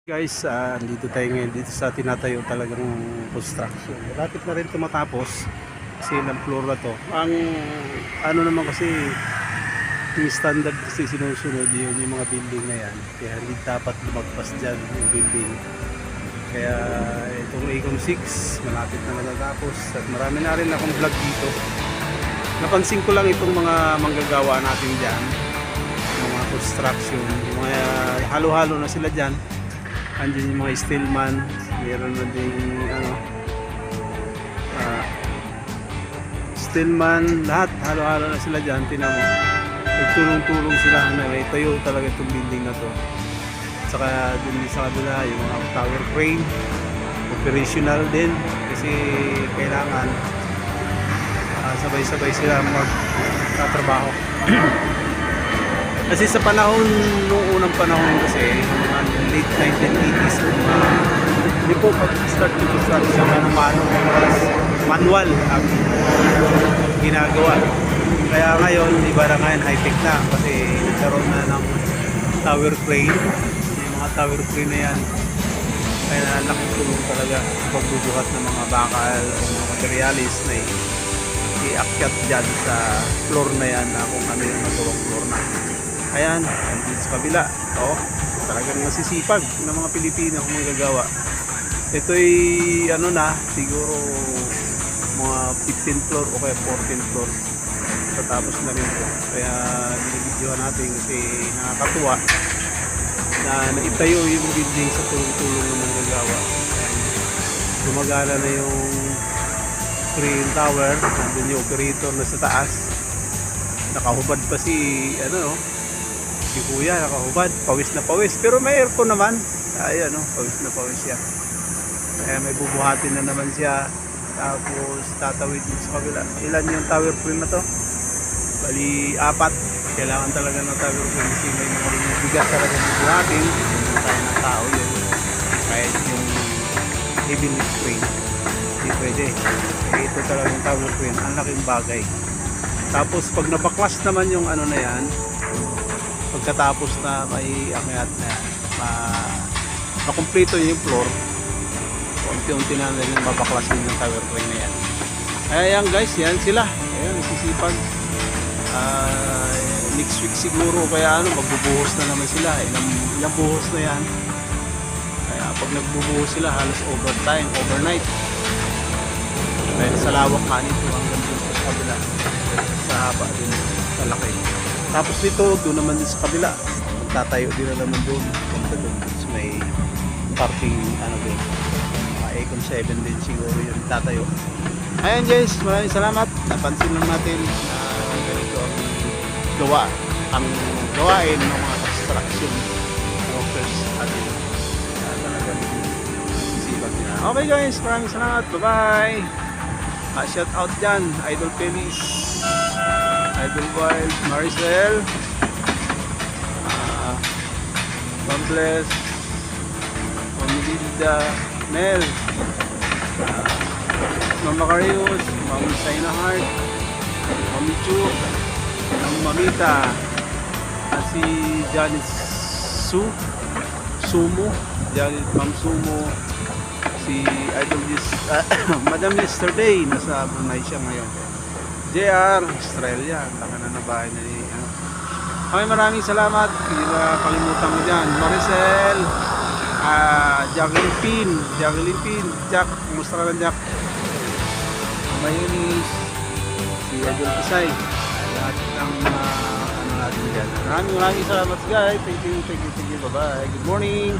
Guys, dito tayo ngayon dito sa tinatayo talagang construction. Malapit na rin ito matapos kasi ilang floor na to. Ang ano naman kasi yung standard kasi sinusunod yun yung mga building na yan. Kaya hindi dapat lumagpas dyan yung building. Kaya itong Econ 6 malapit na matatapos at marami na rin akong vlog dito. Napansin ko lang itong mga manggagawa natin dyan, yung mga construction, yung mga halo-halo na sila dyan. Andiyan yung mga steelman, meron na din steelman, lahat halo-halo na sila dyan. Tinan mo, nagtulong-tulong sila na may tayo talaga itong building na to. Saka dun sa kabila yung mga tower crane, operational din kasi kailangan sabay-sabay sila magtatrabaho. Kasi sa panahon, noong unang panahon kasi, mga late 1980s, hindi po pag-start ng construction, manual ang ginagawa. Kaya ngayon, iba na ngayon, high-tech na kasi nagkaroon na ng tower crane. Yung mga tower crane na yan, kaya laking tulong talaga sa pagbubuhat ng mga bakal o mga materialis na iakyat dyan sa floor na yan na kung ano yung natulong floor na. Ayan, dito sa kabila. Talagang nasisipag ng mga Pilipino kung magagawa. Ito'y ano na, siguro mga 15th floor o kaya 14th floor. Tatapos na rin po. Kaya binibidyohan natin kasi nakakatuwa na naitayo yung building sa tulong-tulong ng manggagawa. Gumagana na yung crane tower. Nandun yung operator na sa taas. Nakahubad pa si si kuya, nakahubad, pawis na pawis, pero may aircon naman. Ayan, pawis na pawis siya. Kaya may bubuhatin na naman siya. Tapos tatawid dito sa kabila. Ilan yung tower crane na to? Bali, 4. Kailangan talaga ng tower crane kasi may mga bigat talaga bubuhatin. Hindi tayo ng tao yun. Kahit yung heavy lift crane, hindi pwede. Kaya ito talaga yung tower crane. Ang laking bagay. Tapos pag nabaklas naman yung ano na yan, pagkatapos na may akyat na makumpleto yung floor, unti-unti na rin mabaklasin yung tower crane na yan. Kaya yan guys, yan sila. Ayan, nasisipag. Next week siguro, kaya magbubuhos na naman sila. Ilang buhos na yan. Kaya pag nagbubuhos sila, halos overtime, overnight. Dahil sa lawak nga nito, hanggang dito sa kabila. Sa haba din, sa laki. Tapos dito, doon naman din sa kabila, magtatayo din na naman doon. Punta doon, may parking din, mga Econ 7 din siguro yun tatayo. Ayan guys, maraming salamat. Napansin lang natin na ganito ang gawain ng mga construction workers atin. Talagang sisipag nila. Okay guys, maraming salamat. Bye bye. Shout out dyan, Idol Pelis, Idol Wild, Maricel, Bambles, Mamilida, Mel, Mama Carius, Mama Saina Heart, Mami Chu, Mamita, si Janet Sumo, Janet Ma'am Sumo, si Idol Madam Yesterday, nasa Brunei siya ngayon. JR, Australia, laka na bahay na niya. Okay, maraming salamat. Hindi na kalimutan mo dyan. Maricel, Jacqueline Pin, Jack, kumusta ka lang Jack? Mayunis, si Adol Pisay, lahat ng natin dyan. Maraming salamat guys. Thank you, bye bye. Good morning.